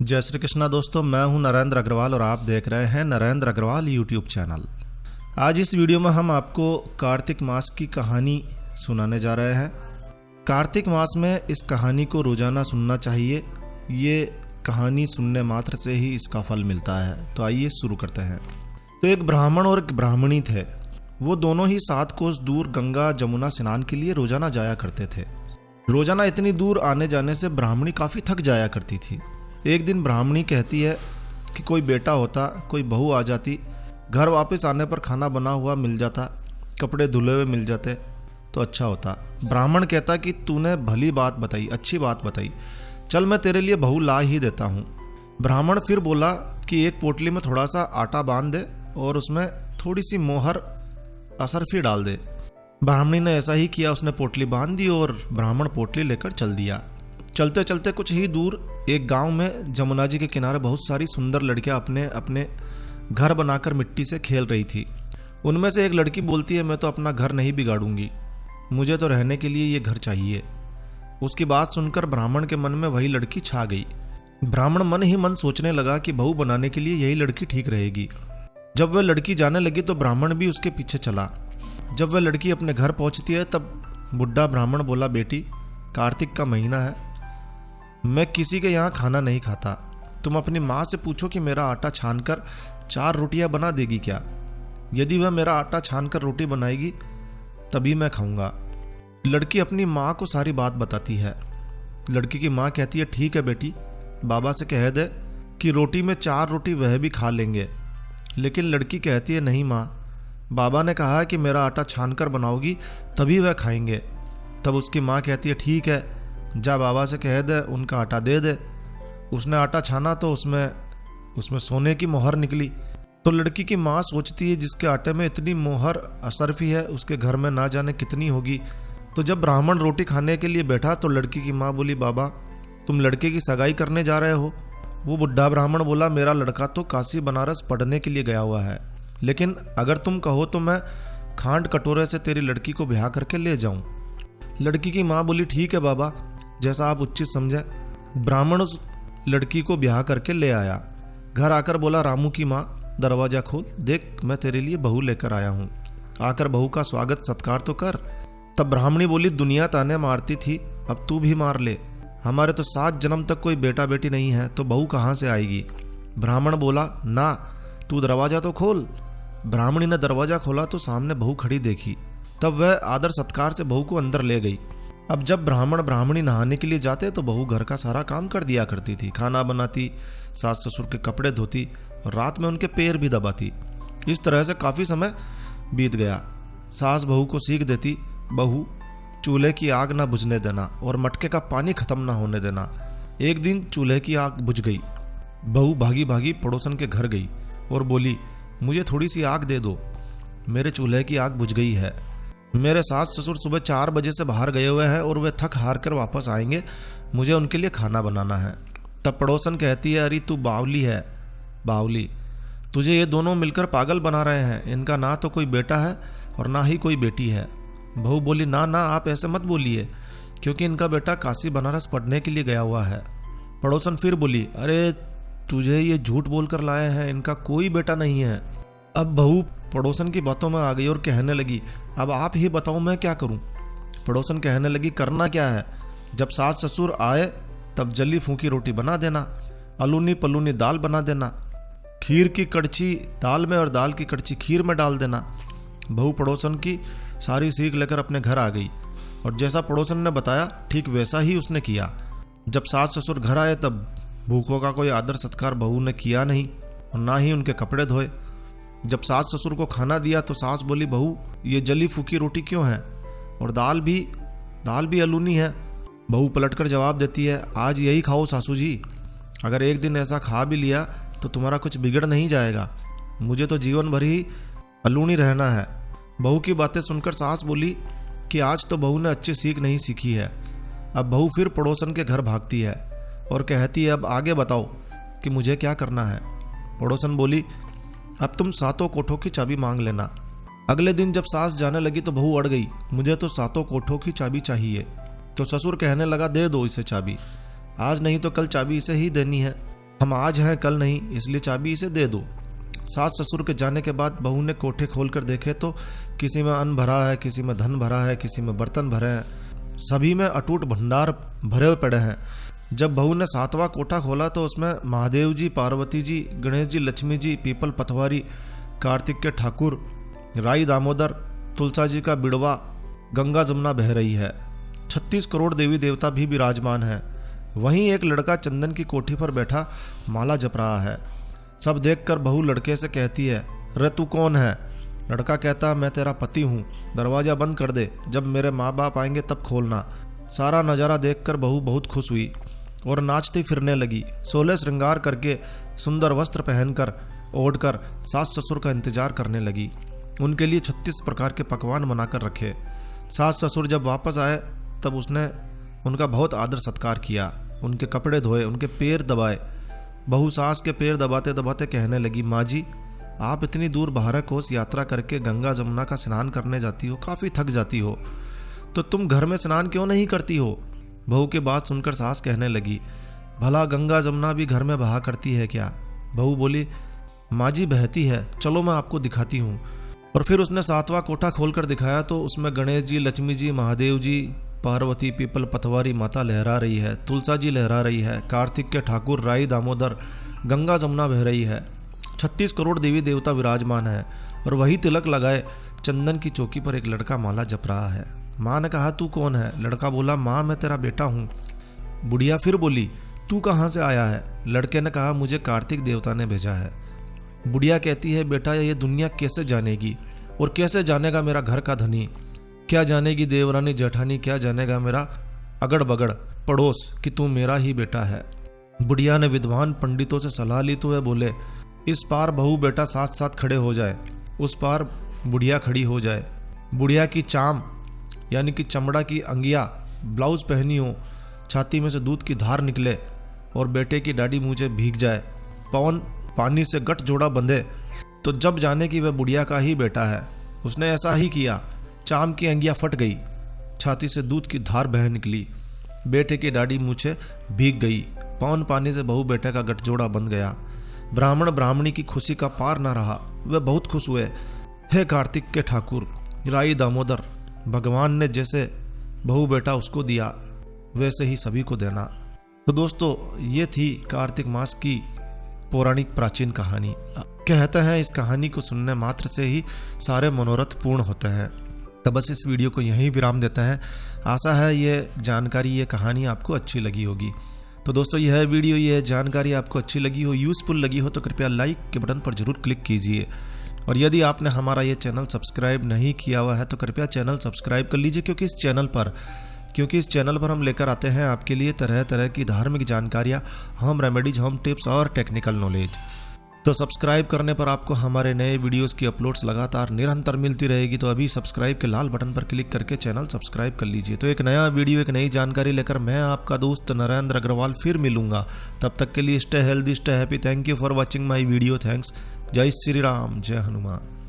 जय श्री कृष्णा दोस्तों, मैं हूं नरेंद्र अग्रवाल और आप देख रहे हैं नरेंद्र अग्रवाल यूट्यूब चैनल। आज इस वीडियो में हम आपको कार्तिक मास की कहानी सुनाने जा रहे हैं। कार्तिक मास में इस कहानी को रोजाना सुनना चाहिए। ये कहानी सुनने मात्र से ही इसका फल मिलता है। तो आइए शुरू करते हैं। तो एक ब्राह्मण और एक ब्राह्मणी थे। वो दोनों ही 7 कोस दूर गंगा जमुना स्नान के लिए रोजाना जाया करते थे। रोजाना इतनी दूर आने जाने से ब्राह्मणी काफ़ी थक जाया करती थी। एक दिन ब्राह्मणी कहती है कि कोई बेटा होता, कोई बहू आ जाती, घर वापस आने पर खाना बना हुआ मिल जाता, कपड़े धुले हुए मिल जाते तो अच्छा होता। ब्राह्मण कहता कि तूने भली बात बताई, अच्छी बात बताई, चल मैं तेरे लिए बहू ला ही देता हूँ। ब्राह्मण फिर बोला कि एक पोटली में थोड़ा सा आटा बांध दे और उसमें थोड़ी सी मोहर असरफी डाल दे। ब्राह्मणी ने ऐसा ही किया। उसने पोटली बांध दी और ब्राह्मण पोटली लेकर चल दिया। चलते चलते कुछ ही दूर एक गांव में जमुना जी के किनारे बहुत सारी सुंदर लड़कियां अपने अपने घर बनाकर मिट्टी से खेल रही थी। उनमें से एक लड़की बोलती है, मैं तो अपना घर नहीं बिगाड़ूंगी, मुझे तो रहने के लिए ये घर चाहिए। उसकी बात सुनकर ब्राह्मण के मन में वही लड़की छा गई। ब्राह्मण मन ही मन सोचने लगा कि बहू बनाने के लिए यही लड़की ठीक रहेगी। जब वह लड़की जाने लगी तो ब्राह्मण भी उसके पीछे चला। जब वह लड़की अपने घर पहुंचती है तब बुढ़ा ब्राह्मण बोला, बेटी कार्तिक का महीना है, मैं किसी के यहाँ खाना नहीं खाता। तुम अपनी माँ से पूछो कि मेरा आटा छानकर 4 रोटियाँ बना देगी क्या। यदि वह मेरा आटा छानकर रोटी बनाएगी तभी मैं खाऊंगा। लड़की अपनी माँ को सारी बात बताती है। लड़की की माँ कहती है, ठीक है बेटी, बाबा से कह दे कि रोटी में 4 रोटी वह भी खा लेंगे। लेकिन लड़की कहती है, नहीं माँ, बाबा ने कहा है कि मेरा आटा छानकर बनाओगी तभी वह खाएंगे। तब उसकी माँ कहती है, ठीक है, जा बाबा से कह दे उनका आटा दे दे। उसने आटा छाना तो उसमें सोने की मोहर निकली। तो लड़की की माँ सोचती है, जिसके आटे में इतनी मोहर असरफी है उसके घर में ना जाने कितनी होगी। तो जब ब्राह्मण रोटी खाने के लिए बैठा तो लड़की की माँ बोली, बाबा तुम लड़के की सगाई करने जा रहे हो। वो बुढ़ा ब्राह्मण बोला, मेरा लड़का तो काशी बनारस पढ़ने के लिए गया हुआ है, लेकिन अगर तुम कहो तो मैं खांड कटोरे से तेरी लड़की को ब्याह करके ले जाऊं। लड़की की माँ बोली, ठीक है बाबा, जैसा आप उचित समझे। ब्राह्मण उस लड़की को ब्याह करके ले आया। घर आकर बोला, रामू की माँ दरवाजा खोल, देख मैं तेरे लिए बहू लेकर आया हूँ, आकर बहू का स्वागत सत्कार तो कर। तब ब्राह्मणी बोली, दुनिया ताने मारती थी, अब तू भी मार ले। हमारे तो 7 जन्म तक कोई बेटा बेटी नहीं है, तो बहू कहाँ से आएगी। ब्राह्मण बोला, ना तू दरवाजा तो खोल। ब्राह्मणी ने दरवाजा खोला तो सामने बहू खड़ी देखी। तब वह आदर सत्कार से बहू को अंदर ले गई। अब जब ब्राह्मण ब्राह्मणी नहाने के लिए जाते तो बहू घर का सारा काम कर दिया करती थी। खाना बनाती, सास ससुर के कपड़े धोती और रात में उनके पैर भी दबाती। इस तरह से काफ़ी समय बीत गया। सास बहू को सीख देती, बहू चूल्हे की आग ना बुझने देना और मटके का पानी खत्म ना होने देना। एक दिन चूल्हे की आग बुझ गई। बहू भागी भागी पड़ोसन के घर गई और बोली, मुझे थोड़ी सी आग दे दो, मेरे चूल्हे की आग बुझ गई है। मेरे सास ससुर सुबह 4 बजे से बाहर गए हुए हैं और वे थक हार कर वापस आएंगे, मुझे उनके लिए खाना बनाना है। तब पड़ोसन कहती है, अरे तू बावली है, बावली, तुझे ये दोनों मिलकर पागल बना रहे हैं। इनका ना तो कोई बेटा है और ना ही कोई बेटी है। बहू बोली, ना ना आप ऐसे मत बोलिए, क्योंकि इनका बेटा काशी बनारस पढ़ने के लिए गया हुआ है। पड़ोसन फिर बोली, अरे तुझे ये झूठ बोलकर लाए हैं, इनका कोई बेटा नहीं है। अब बहू पड़ोसन की बातों में आ गई और कहने लगी, अब आप ही बताओ मैं क्या करूं। पड़ोसन कहने लगी, करना क्या है, जब सास ससुर आए तब जली फूकी रोटी बना देना, अलूनी पलूनी दाल बना देना, खीर की कड़छी दाल में और दाल की कड़छी खीर में डाल देना। बहू पड़ोसन की सारी सीख लेकर अपने घर आ गई और जैसा पड़ोसन ने बताया ठीक वैसा ही उसने किया। जब सास ससुर घर आए तब भूखों का कोई आदर सत्कार बहू ने किया नहीं और ना ही उनके कपड़े धोए। जब सास ससुर को खाना दिया तो सास बोली, बहू ये जली फूकी रोटी क्यों है और दाल भी अलूनी है। बहू पलटकर जवाब देती है, आज यही खाओ सासू जी, अगर एक दिन ऐसा खा भी लिया तो तुम्हारा कुछ बिगड़ नहीं जाएगा, मुझे तो जीवन भर ही अलूनी रहना है। बहू की बातें सुनकर सास बोली कि आज तो बहू ने अच्छी सीख नहीं सीखी है। अब बहू फिर पड़ोसन के घर भागती है और कहती है, अब आगे बताओ कि मुझे क्या करना है। पड़ोसन बोली, अब तुम 7 कोठों की चाबी मांग लेना। अगले दिन जब सास जाने लगी तो बहू अड़ गई, मुझे तो 7 कोठों की चाबी चाहिए। तो ससुर कहने लगा, दे दो इसे चाबी, आज नहीं तो कल चाबी इसे ही देनी है। हम आज हैं कल नहीं, इसलिए चाबी इसे दे दो। सास ससुर के जाने के बाद बहू ने कोठे खोलकर देखे तो किसी में अन्न भरा है, किसी में धन भरा है, किसी में बर्तन भरे हैं, सभी में अटूट भंडार भरे हुए पड़े हैं। जब बहू ने 7वां कोठा खोला तो उसमें महादेव जी, पार्वती जी, गणेश जी, लक्ष्मी जी, पीपल पतवारी, कार्तिक के ठाकुर, राई दामोदर, तुलसा जी का बिड़वा, गंगा जमुना बह रही है। 36 करोड़ देवी देवता भी विराजमान है। वहीं एक लड़का चंदन की कोठी पर बैठा माला जप रहा है। सब देखकर बहू लड़के से कहती है, रे तू कौन है? लड़का कहता, मैं तेरा पति हूँ, दरवाजा बंद कर दे, जब मेरे माँ बाप आएंगे तब खोलना। सारा नज़ारा देखकर बहू बहुत खुश हुई और नाचती फिरने लगी। 16 श्रृंगार करके सुंदर वस्त्र पहनकर ओढ़कर सास ससुर का इंतजार करने लगी। उनके लिए 36 प्रकार के पकवान बनाकर रखे। सास ससुर जब वापस आए तब उसने उनका बहुत आदर सत्कार किया, उनके कपड़े धोए, उनके पैर दबाए। बहू सास के पैर दबाते दबाते कहने लगी, माँ जी आप इतनी दूर 12 कोस यात्रा करके गंगा जमुना का स्नान करने जाती हो, काफ़ी थक जाती हो, तो तुम घर में स्नान क्यों नहीं करती हो? बहू की बात सुनकर सास कहने लगी, भला गंगा जमुना भी घर में बहा करती है क्या? बहू बोली, माँ जी बहती है, चलो मैं आपको दिखाती हूँ। और फिर उसने 7वां कोठा खोलकर दिखाया तो उसमें गणेश जी, लक्ष्मी जी, महादेव जी, पार्वती, पीपल पतवारी माता लहरा रही है, तुलसा जी लहरा रही है, कार्तिक के ठाकुर, राई दामोदर, गंगा जमुना बह रही है। 36 करोड़ देवी देवता विराजमान है और वही तिलक लगाए चंदन की चौकी पर एक लड़का माला जप रहा है। माँ ने कहा, तू कौन है? लड़का बोला, माँ मैं तेरा बेटा हूँ। बुढ़िया फिर बोली, तू कहाँ से आया है? लड़के ने कहा, मुझे कार्तिक देवता ने भेजा है। बुढ़िया कहती है, बेटा ये दुनिया कैसे जानेगी और कैसे जानेगा मेरा घर का धनी? क्या जानेगी देवरानी जेठानी, क्या जानेगा मेरा अगड़ बगड़ पड़ोस कि तू मेरा ही बेटा है। बुढ़िया ने विद्वान पंडितों से सलाह ली तो वे बोले, इस पार बहू बेटा साथ साथ खड़े हो जाए, उस पार बुढ़िया खड़ी हो जाए। बुढ़िया की चाम यानी कि चमड़ा की अंगिया ब्लाउज पहनी हो, छाती में से दूध की धार निकले और बेटे की दाढ़ी मूंछे भीग जाए, पवन पानी से गठ जोड़ा बंधे तो जब जाने कि वह बुढ़िया का ही बेटा है। उसने ऐसा ही किया। चाम की अंगिया फट गई, छाती से दूध की धार बह निकली, बेटे की दाढ़ी मूंछे भीग गई, पवन पानी से बहू बेटे का गठजोड़ा बंध गया। ब्राह्मण ब्राह्मणी की खुशी का पार न रहा, वे बहुत खुश हुए। हे कार्तिक के ठाकुर, राई दामोदर, भगवान ने जैसे बहू बेटा उसको दिया वैसे ही सभी को देना। तो दोस्तों ये थी कार्तिक मास की पौराणिक प्राचीन कहानी। कहते हैं इस कहानी को सुनने मात्र से ही सारे मनोरथ पूर्ण होते हैं। तो बस इस वीडियो को यहीं विराम देते हैं। आशा है ये जानकारी, ये कहानी आपको अच्छी लगी होगी। तो दोस्तों यह वीडियो, ये जानकारी आपको अच्छी लगी हो, यूज़फुल लगी हो तो कृपया लाइक के बटन पर जरूर क्लिक कीजिए। और यदि आपने हमारा ये चैनल सब्सक्राइब नहीं किया हुआ है तो कृपया चैनल सब्सक्राइब कर लीजिए, क्योंकि इस चैनल पर हम लेकर आते हैं आपके लिए तरह तरह की धार्मिक जानकारियाँ, होम रेमेडीज, होम टिप्स और टेक्निकल नॉलेज। तो सब्सक्राइब करने पर आपको हमारे नए वीडियोस की अपलोड्स लगातार निरंतर मिलती रहेगी। तो अभी सब्सक्राइब के लाल बटन पर क्लिक करके चैनल सब्सक्राइब कर लीजिए। तो एक नया वीडियो, एक नई जानकारी लेकर मैं आपका दोस्त नरेंद्र अग्रवाल फिर मिलूंगा। तब तक के लिए stay healthy, stay happy. Thank you for watching my video. Thanks. जय श्री राम, जय हनुमान।